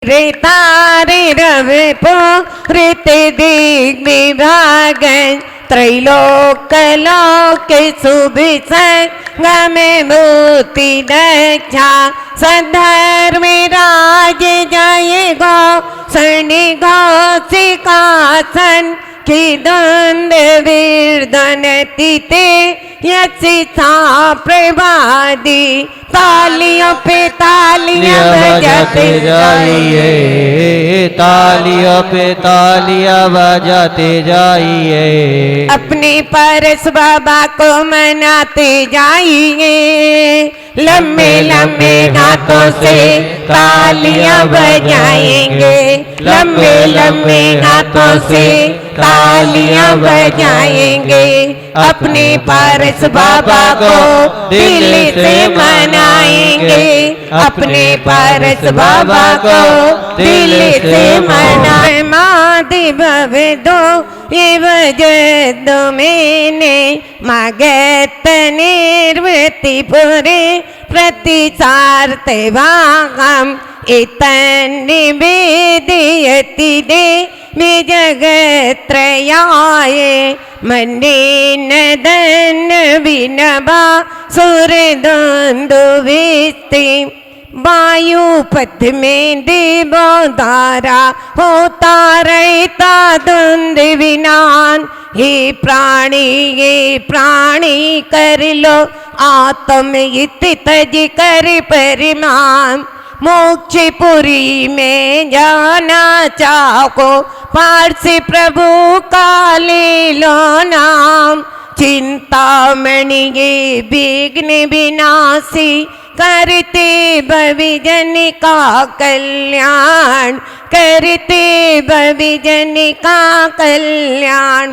रे तारे रवि पूरित दिग्विभागन त्रैलोक सुभिसंगम मूर्ति दक्षा सधर्म राज जय गो शनि घोषिकासन की द्वंद वीरधनतिते यशिता प्रभादी तालियों पे तालियां बजाते जाइए, तालियों पे तालियां बजाते जाइए, अपने परस बाबा को मनाते जाइए। लम्बे लम्बे हाथों से तालियां बजाएंगे, लम्बे लम्बे हाथों से तालियां बजाएंगे। अपने पारस बाबा को दिल से मनाएंगे, अपने पारस बाबा को दिल से मनाए। मादि भवे दो ये वजदो मैंने मागत निर्वृति पुरे प्रतिसारते भागम इतन निवेदयति दे जगत्रयाये मन्ने नदन विनभा सुरदुन्दुविस्ति वायुपथ में देवो धारा होता रहता द्वंद विनान। हे प्राणी कर लो आत्म हित तज कर परिमान। मोक्षपुरी में जाना चाहो पारसी प्रभु का ले लो नाम। चिंतामणि ये विघ्न विनाशी करते भविजन का कल्याण, करते भविजन का कल्याण।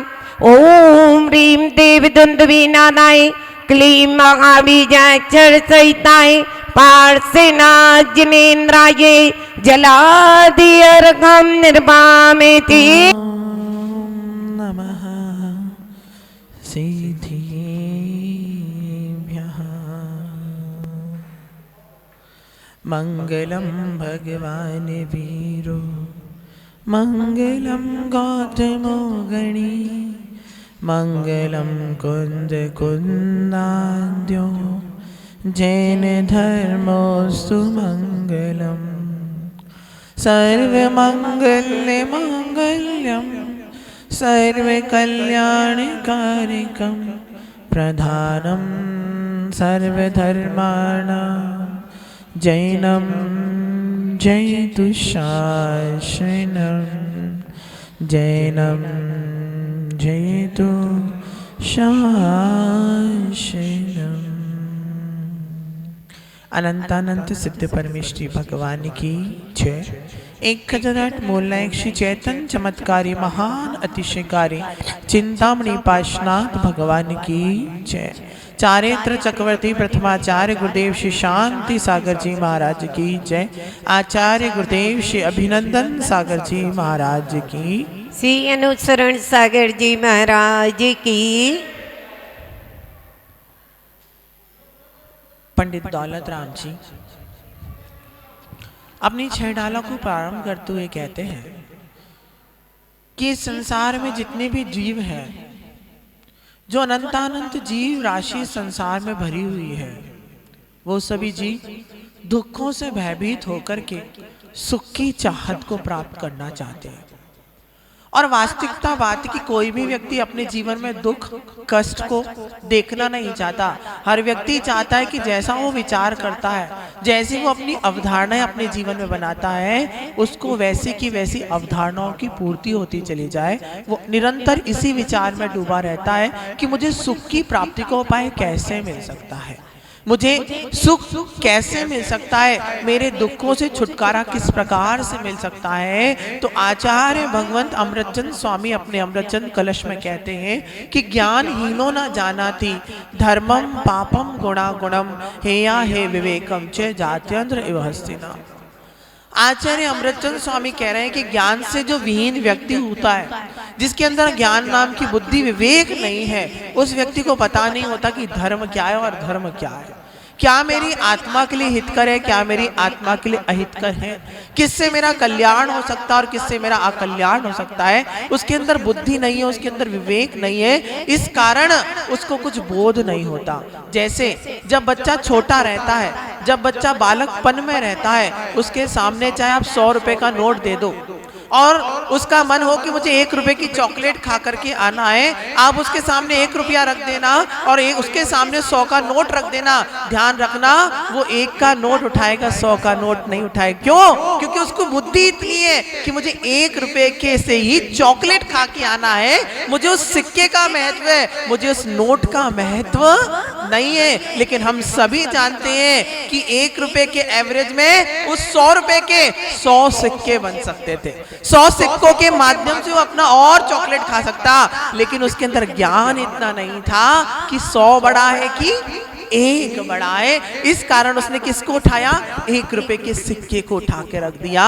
ओम ह्रीं देव दुंदुभिनादाय क्लीं महाबीजाक्षर सहिताय पार्श्वनाथ जिनेन्द्राय जलादि अर्घं निर्वामेति। नमः सिद्धिभ्यः। मंगलम भगवान वीरो मंगलम गौतमो गणी मंगलम कुंद कुंदाद्यो जैन धर्मोस्तु मंगलम। सर्वमंगल्य मंगल्यम सर्वकल्याणकारिकं प्रधानं सर्वधर्माणां जैनं जयतु शासनं जैनं जयतु शासनम्। अनंतानंत सिद्ध परमेश्वरी भगवान की जय। 1008 मूलनायक श्री चैतन्य चमत्कारी महान अतिशयकारी चिंतामणि पाशनाथ भगवान की जय। चारित्र चक्रवर्ती प्रथमाचार्य गुरुदेव श्री शांति सागर जी महाराज की जय। आचार्य गुरुदेव श्री अभिनंदन सागर जी महाराज की, श्री अनुसरण सागर जी महाराज की। पंडित दौलत राम जी अपनी 6 डालों को प्रारंभ करते हुए कहते हैं कि इस संसार में जितने भी जीव हैं, जो अनंतानंत जीव राशि संसार में भरी हुई है, वो सभी जीव दुखों से भयभीत होकर के सुख की चाहत को प्राप्त करना चाहते हैं। और वास्तविकता बात कि कोई भी व्यक्ति अपने जीवन में दुख कष्ट को देखना नहीं चाहता। हर व्यक्ति चाहता है कि जैसा वो विचार करता है, जैसी वो अपनी अवधारणाएं अपने जीवन में बनाता है, उसको वैसे की वैसी अवधारणाओं की पूर्ति होती चली जाए। वो निरंतर इसी विचार में डूबा रहता है कि मुझे सुख की प्राप्ति का उपाय कैसे मिल सकता है, मुझे सुख कैसे मिल सकता है, मेरे दुखों से छुटकारा किस प्रकार से मिल सकता है। तो आचार्य भगवंत अमृतचंद स्वामी अपने अमृतचंद कलश में कहते हैं कि ज्ञान हीनो न जाना थी धर्मम पापम गुणा गुणम हेया हे विवेकम च जात्यंत्र इव हस्तिना। आचार्य अमृतचंद स्वामी कह रहे हैं कि ज्ञान से जो विहीन व्यक्ति होता है, जिसके अंदर ज्ञान नाम की बुद्धि विवेक नहीं है, उस व्यक्ति को पता नहीं होता कि धर्म क्या है और धर्म क्या है। क्या मेरी आत्मा के लिए हितकर है, क्या मेरी आत्मा के लिए अहितकर है, किससे मेरा कल्याण हो सकता है और किससे मेरा अकल्याण हो सकता है, उसके अंदर बुद्धि नहीं है, उसके अंदर विवेक नहीं है, इस कारण उसको कुछ बोध नहीं होता। जैसे जब बच्चा छोटा रहता है, जब बच्चा बालकपन में रहता है, उसके सामने चाहे आप 100 रुपए का नोट दे दो और उसका मन हो कि मुझे 1 रुपए की चॉकलेट खा करके आना है, आप उसके सामने 1 रुपया रख देना और उसके सामने 100 का नोट रख देना, ध्यान रखना वो 1 का नोट उठाएगा, 100 का नोट नहीं उठाएगा। क्यों? क्योंकि उसको बुद्धि इतनी है कि मुझे 1 रुपए के से ही चॉकलेट खा के आना है, मुझे उस सिक्के का महत्व है, मुझे उस नोट का महत्व नहीं है। लेकिन हम सभी जानते हैं कि 1 रुपए के एवरेज में उस 100 रुपए के 100 सिक्के बन सकते थे। 100 सिक्कों के माध्यम से वो अपना और चॉकलेट खा सकता, लेकिन उसके अंदर ज्ञान इतना नहीं था कि 100 बड़ा है कि 1 बड़ा है। इस कारण उसने किसको उठाया? 1 रुपए के सिक्के को उठा के रख दिया।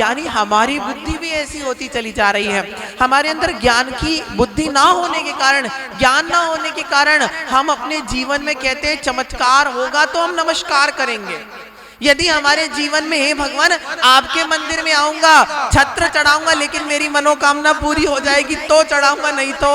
यानी हमारी बुद्धि भी ऐसी होती चली जा रही है। हमारे अंदर ज्ञान की बुद्धि ना होने के कारण, ज्ञान ना होने के कारण हम अपने जीवन में कहते हैं चमत्कार होगा तो हम नमस्कार करेंगे। यदि हमारे जीवन में हे भगवान आपके मंदिर में आऊंगा, छत्र चढ़ाऊंगा, लेकिन मेरी मनोकामना पूरी हो जाएगी तो चढ़ाऊंगा, नहीं तो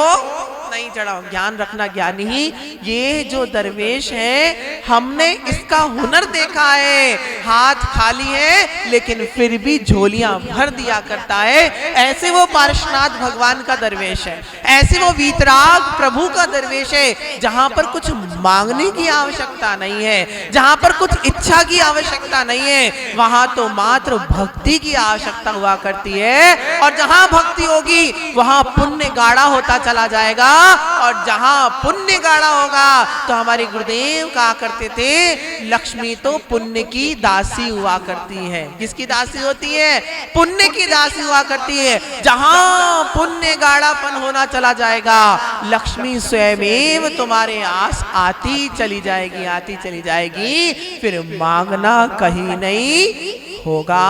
नहीं चढ़ाओ। ज्ञान रखना ज्ञानी ही। ये जो दरवेश है हमने इसका हुनर देखा है, हाथ खाली है लेकिन फिर भी झोलियां भर दिया करता है। ऐसे वो पार्श्वनाथ भगवान का दरवेश है, ऐसे वो वीतराग प्रभु का दरवेश है, जहां पर कुछ मांगने की आवश्यकता नहीं है, जहां पर कुछ इच्छा की आवश्यकता नहीं है, वहां तो मात्र भक्ति की आवश्यकता हुआ करती है। और जहां भक्ति होगी वहां पुण्य गाढ़ा होता चला जाएगा, और जहां पुण्य गाढ़ा होगा तो हमारे गुरुदेव कहा करते थे लक्ष्मी तो पुण्य की दासी हुआ करती है। किसकी दासी होती है? पुण्य की दासी हुआ करती है। जहां पुण्य गाढ़ापन होना चला जाएगा, लक्ष्मी स्वयं तुम्हारे आस आती चली जाएगी, आती चली जाएगी, फिर मांगना कहीं नहीं होगा।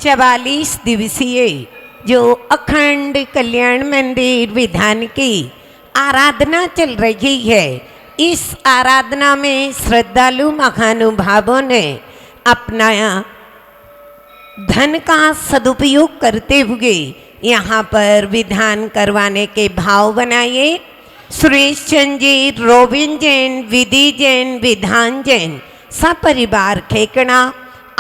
44 दिवसीय जो अखंड कल्याण मंदिर विधान की आराधना चल रही है, इस आराधना में श्रद्धालु महानुभावों ने अपना धन का सदुपयोग करते हुए यहाँ पर विधान करवाने के भाव बनाए। सुरेश चंद जी, रोबिन जैन, विधि जैन, विधान जैन, सपरिवार खेकड़ा,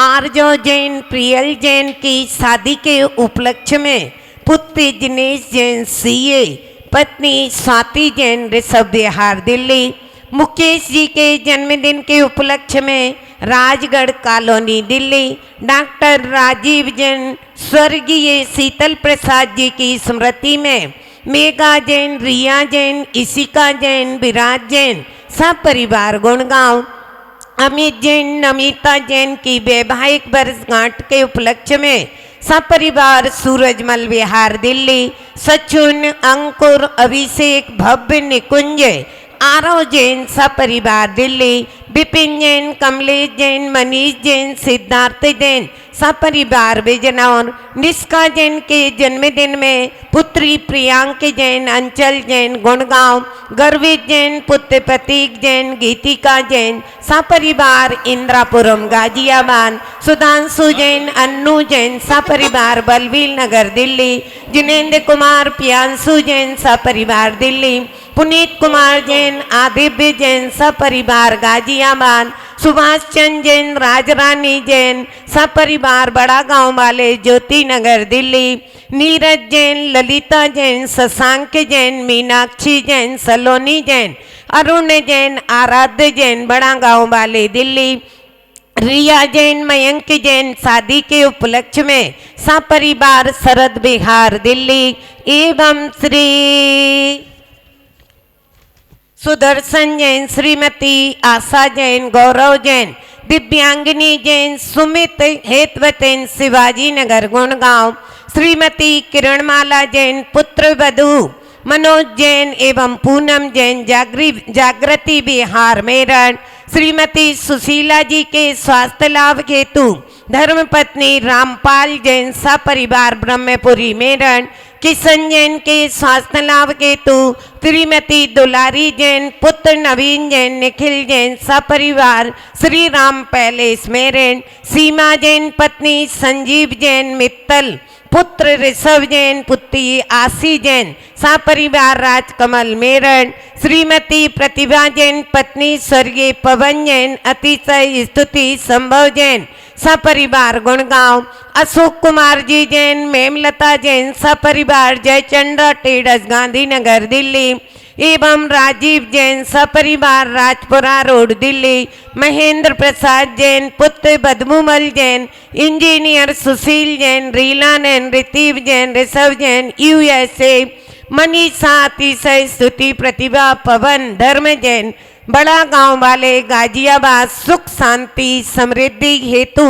आरजो जैन, प्रियल जैन की शादी के उपलक्ष्य में पुत्र दिनेश जैन सीए, पत्नी स्वाति जैन ऋषभ विहार दिल्ली, मुकेश जी के जन्मदिन के उपलक्ष्य में राजगढ़ कॉलोनी दिल्ली, डॉक्टर राजीव जैन स्वर्गीय शीतल प्रसाद जी की स्मृति में मेघा जैन, रिया जैन, इशिका जैन, विराज जैन, सब परिवार गुड़गांव, अमित जैन, नमिता जैन की वैवाहिक वर्षगांठ के उपलक्ष्य में सपरिवार सूरजमल विहार दिल्ली, सचुन, अंकुर, अभिषेक, भव्य, निकुंज, आरव जैन सपरिवार दिल्ली, विपिन जैन, कमलेश जैन, मनीष जैन, सिद्धार्थ जैन सपरिवार बिजनौर, निष्का जैन के जन्मदिन में पुत्री प्रियांक जैन, अंचल जैन गुड़गांव, गर्वित जैन, पुत्र प्रतीक जैन, गीतिका जैन सपरिवार इंद्रापुरम गाजियाबाद, सुधांशु जैन, अन्नू जैन सपरिवार बलवीर नगर दिल्ली, जिनेन्द्र कुमार, प्रियांशु जैन सपरिवार दिल्ली, पुनीत कुमार जैन, आदिव्य जैन सपरिवार गाजियाबाद, सुभाष चंद जैन, राजरानी जैन सपरिवार बड़ा गांव वाले ज्योति नगर दिल्ली, नीरज जैन, ललिता जैन, शशांक जैन, मीनाक्षी जैन, सलोनी जैन, अरुण जैन, आराध्य जैन बड़ा गांव वाले दिल्ली, रिया जैन, मयंक जैन शादी के उपलक्ष्य में सपरिवार शरद विहार दिल्ली, एवं श्री सुदर्शन जैन, श्रीमती आशा जैन, गौरव जैन, दिव्यांगिनी जैन, सुमित हेतवतेन शिवाजी नगर गुड़गांव, श्रीमती किरणमाला जैन, पुत्र वधू मनोज जैन एवं पूनम जैन जागृति बिहार मेरठ, श्रीमती सुशीला जी के स्वास्थ्य लाभ हेतु धर्मपत्नी रामपाल जैन सपरिवार ब्रह्मपुरी मेरठ, किशन जैन के स्वास्थ्य लाभ केतु, श्रीमती दुलारी जैन, पुत्र नवीन जैन, निखिल जैन, सपरिवार श्री राम पैलेस मेरठ, सीमा जैन पत्नी संजीव जैन मित्तल, पुत्र ऋषभ जैन, पुत्री आशी जैन, सपरिवार राजकमल मेरठ, श्रीमती प्रतिभा जैन पत्नी स्वर्गीय पवन जैन, अतिशय स्तुति संभव जैन, सपरिवार गुड़गांव, अशोक कुमार जी जैन, मेमलता जैन, सपरिवार जयचंद्र टेडस गांधीनगर दिल्ली, एवं राजीव जैन, सपरिवार राजपुरा रोड दिल्ली, महेंद्र प्रसाद जैन, पुत्र बदमूमल जैन, इंजीनियर सुशील जैन, रीला जैन, रितीव जैन, ऋषभ जैन, यूएसए, मनीषा अतिशय स्तुति प्रतिभा पवन, धर्म जैन, बड़ा गांव वाले गाजियाबाद, सुख शांति समृद्धि हेतु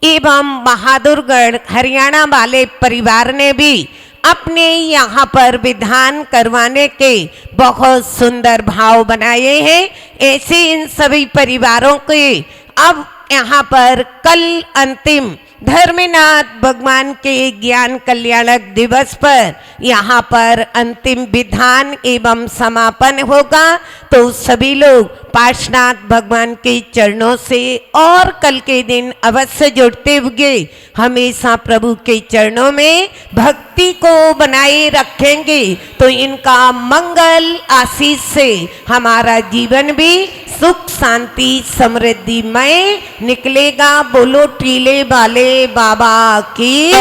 एवं बहादुरगढ़ हरियाणा वाले परिवार ने भी अपने यहाँ पर विधान करवाने के बहुत सुंदर भाव बनाए हैं। ऐसे इन सभी परिवारों के अब यहाँ पर कल अंतिम धर्मनाथ भगवान के ज्ञान कल्याणक दिवस पर यहाँ पर अंतिम विधान एवं समापन होगा। तो सभी लोग पार्श्वनाथ भगवान के चरणों से और कल के दिन अवश्य जुड़ते हुए हमेशा प्रभु के चरणों में भक्ति को बनाए रखेंगे तो इनका मंगल आशीष से हमारा जीवन भी सुख शांति समृद्धिमय निकलेगा। बोलो टीले वाले बाबा की।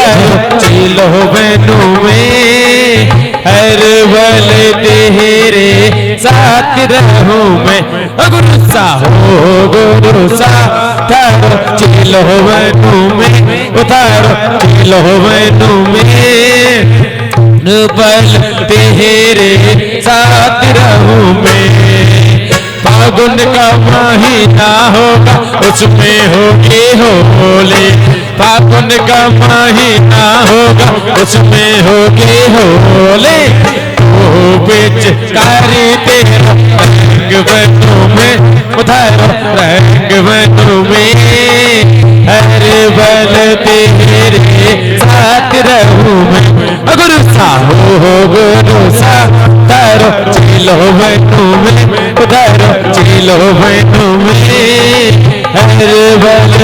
चिलो बनो में हर बल तेरे साथ रहूं मैं, गुरु सा हो गुरु सा थारो चिलो बनो में उतारो चिलो बनो में बल तेरे साथ रहूं मैं। फागुन का महीना होगा उसमें होगी होली, फागुन का महीना होगा उसमें होगी होली। ओ पिचकारी तेरा रंग बनूं मैं उधारो रंग बनूं मैं, हर बल तेरे साथ रहूं मैं। गुरु सा हो गुरु सा तारो चिलो बनूं मैं उधारो चिलो बनूं मैं, हर बल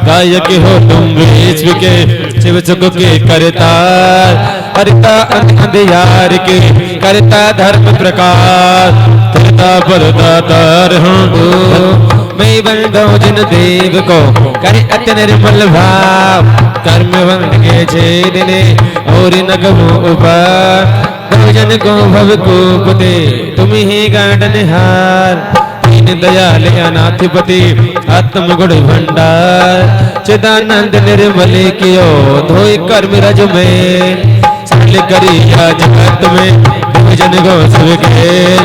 गायक हो तुम विश्व के शिव सुख के करतार, करता अंधियार के करता धर्म प्रकाश, करता बरदातार हूँ मैं बंदो जिन देव को करे अति निर्मल भाव। कर्म बंद के छेदने और नगमो उपार, भजन को भव को दे तुम ही गांडनहार। दयाल अनाथिपति आत्म गुण भंडार, चिदानंद निर्मल कियो धोई कर्म रज में। सकल करिया जगत में भजन गो सुखे,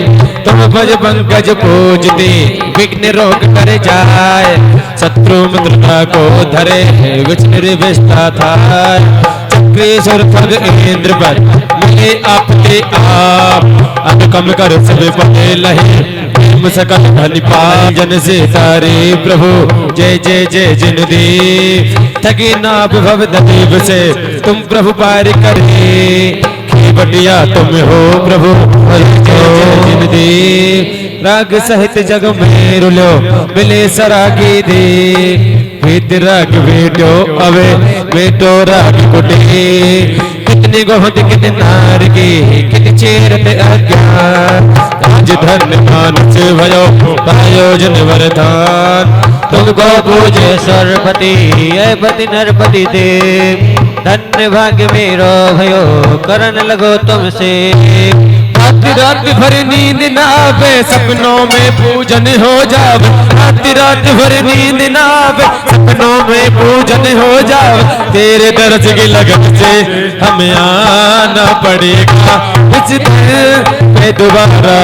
तुम भज पंकज पूजते विघ्न रोग कर जाए। शत्रु मित्रता को धरे विष्णु निर्विष्टा था, चक्रेश्वर ठग इंद्र पर मिले आपके आप। अब कम कर सब पते लहे सकल धन जन से तारे प्रभु, जय जय जय जिन देव। ठगी नाभ भव दीप से तुम प्रभु पार करे, खेबटिया तुम हो प्रभु जय जय जिन देव। राग सहित जग में रुलो मिले सरागी दे, भेद राग बेटो अवे बेटो राग कुटे। कितने गोहत कितने नार के कितने चेरत अज्ञान, आज धन मानस भयो पायो जन वरदान। तुमको पूजे सरपति पति नरपति देव, धन्य भाग्य मेरो भयो करन लगो तुमसे। रात रात भर नींद ना आवे सपनों में पूजन हो जावे, रात रात भर नींद ना आवे सपनों में पूजन हो जावे। तेरे दर्द की लगन से हमें आना पड़ेगा इस दिन पे दोबारा।